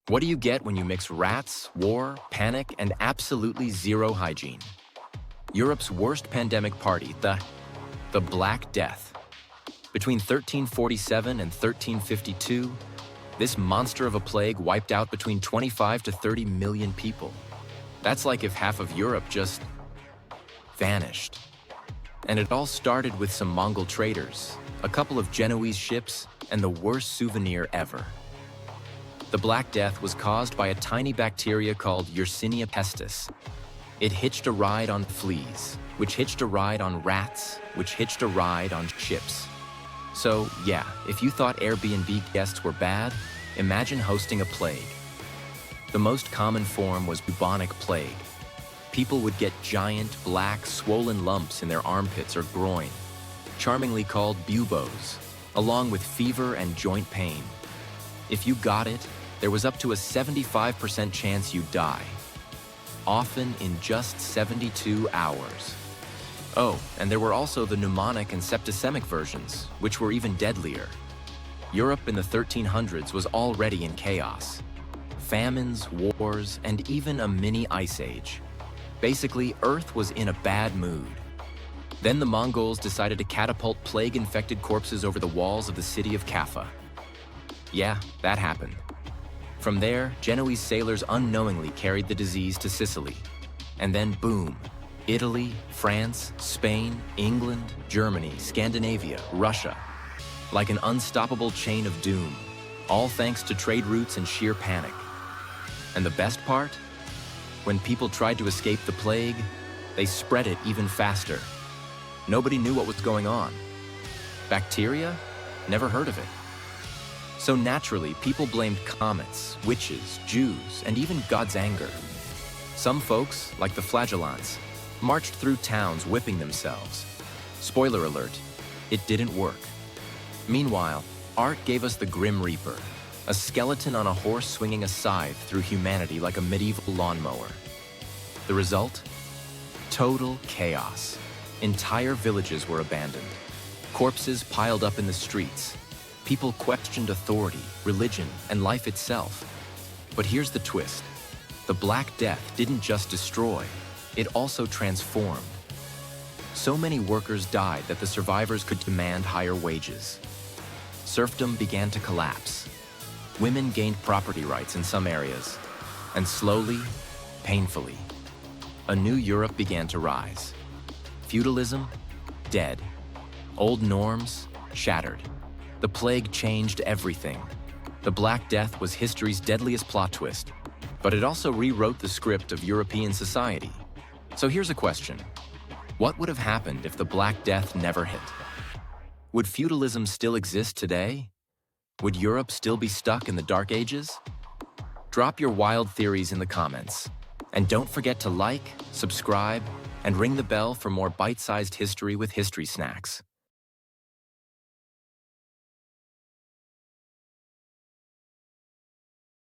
What do you get when you mix rats, war, panic, and absolutely zero hygiene? Europe's worst pandemic party, the Black Death. Between 1347 and 1352, this monster of a plague wiped out between 25 to 30 million people. That's like if half of Europe just vanished. And it all started with some Mongol traders, a couple of Genoese ships, and the worst souvenir ever. The Black Death was caused by a tiny bacteria called Yersinia pestis. It hitched a ride on fleas, which hitched a ride on rats, which hitched a ride on ships. So yeah, if you thought Airbnb guests were bad, imagine hosting a plague. The most common form was bubonic plague. People would get giant, black, swollen lumps in their armpits or groin, charmingly called buboes, along with fever and joint pain. If you got it, there was up to a 75% chance you'd die, often in just 72 hours. Oh, and there were also the pneumonic and septicemic versions, which were even deadlier. Europe in the 1300s was already in chaos. Famines, wars, and even a mini ice age. Basically, Earth was in a bad mood. Then the Mongols decided to catapult plague-infected corpses over the walls of the city of Kaffa. Yeah, that happened. From there, Genoese sailors unknowingly carried the disease to Sicily. And then boom, Italy, France, Spain, England, Germany, Scandinavia, Russia. Like an unstoppable chain of doom, all thanks to trade routes and sheer panic. And the best part? When people tried to escape the plague, they spread it even faster. Nobody knew what was going on. Bacteria? Never heard of it. So naturally, people blamed comets, witches, Jews, and even God's anger. Some folks, like the flagellants, marched through towns whipping themselves. Spoiler alert, it didn't work. Meanwhile, art gave us the Grim Reaper, a skeleton on a horse swinging a scythe through humanity like a medieval lawnmower. The result? Total chaos. Entire villages were abandoned. Corpses piled up in the streets. People questioned authority, religion, and life itself. But here's the twist. The Black Death didn't just destroy, it also transformed. So many workers died that the survivors could demand higher wages. Serfdom began to collapse. Women gained property rights in some areas. And slowly, painfully, a new Europe began to rise. Feudalism, dead. Old norms, shattered. The plague changed everything. The Black Death was history's deadliest plot twist, but it also rewrote the script of European society. So here's a question. What would have happened if the Black Death never hit? Would feudalism still exist today? Would Europe still be stuck in the Dark Ages? Drop your wild theories in the comments. And don't forget to like, subscribe, and ring the bell for more bite-sized history with History Snacks.